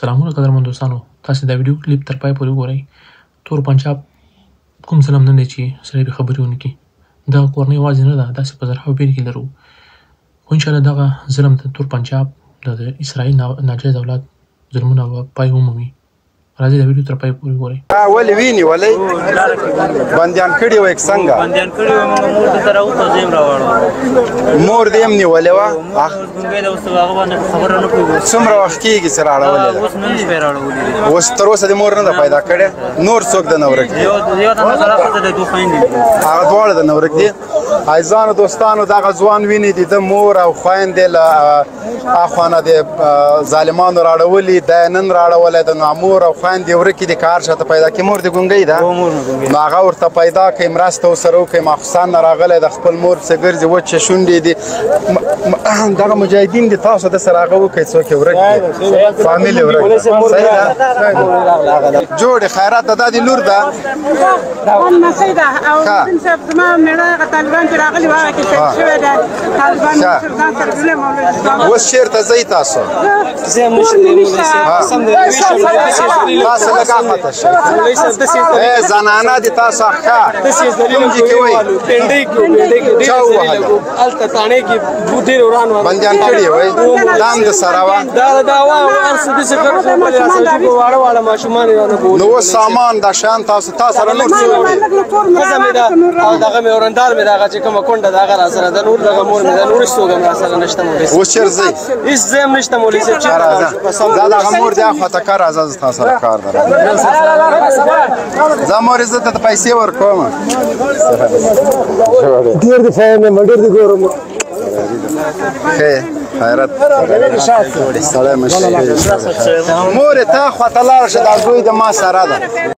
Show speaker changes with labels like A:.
A: سلامونه قدرمن دوستانو، تاسې دا ویډیو کلیپ تر پای پورې وګورئ. تور پنجاب کوم ظلم نه دی چې سړی پرې خبرې ونه کړي. دغه کورنۍ یوازې نه ده، داسې په زرهاوو بېلګې لرو. خو انشاءالله دغه ظلم د تور پنجاب د اسرائیل ناجایز اولاد ظلمونه به پای ومومي. راځئ دا ویډیو تر پای پورې وګورئ.
B: ولې ویني ولې بندیان کړي وو څنګه
C: بندیان کړي وو موږ مور ته راوته زم راوړو
B: مور دې هم نیولې وه
C: موږ دا اوس هغه باندې خبره نه کوو
B: څومره وخت کېږي چې راړولې ده
C: اوس نن شپې راړولې
B: اوس تر اوسه دې مور نه ده پیدا کړې نور څوک د نه ورک دي
C: یو تنه سره څه د دوه خویندې
B: هغه دواړه د نه ورک دي عزیزانو دوستانو دغه ځوان ویني دي د مور او خویندې له اخوانه د ظالمانو راړولي دا نن راړولی د نو مور او خویندې ورکې دي که هر چاته پیدا کړي مور دې ګونګۍ ده نو هغه ورته پیدا کړئ مرسته ورسره وکړئ ماخوستان نه راغلی د خپل مور پسې ګرځي وچې شونډې دي دغه مجاهدین دي تاسو د سره هغه وکړئ څوک یې ورک دي فامیل یې ورک ده صحیح ده جوړې خیرات ده دا دې لور ده
D: لمسی ده او دین صاحب زما مېړه هغه طالبان چې راغلي وو هغه کې شهید شوی دی طالبان مشر ځان سره بلې مولوي
B: اوس چېرته ځئ تاسو تاسو لږ اخته شئ زنانه دي تاسو ښه کوم ځای کې وایي چا ووهله بندیان کړي وایي دا هم د سره وه نو اوس سامان دا شیان تاسو تا سره نور څه وکړي
E: ښځه مې ده او دغه مې ورندار مې ده هغه چې کومه کونډه ده هغه راسره ده نور دغه مور مې ده نور هېڅ څوک هم راسره نشته مولوي صاحب
B: اوس چېر ځئ
E: هېڅ ځای هم نشته مولوي صاحب
B: دا دغه مور دی اخواته که راځه زه تا سره کار لرم زه مورې زه ته پیسې ورکوم
F: ډېر د فاینه ما ډېر د ګورم
B: ښه خیرت سړی مشهور مورې ته خواته لاړه شه دا زوی د ما سره ده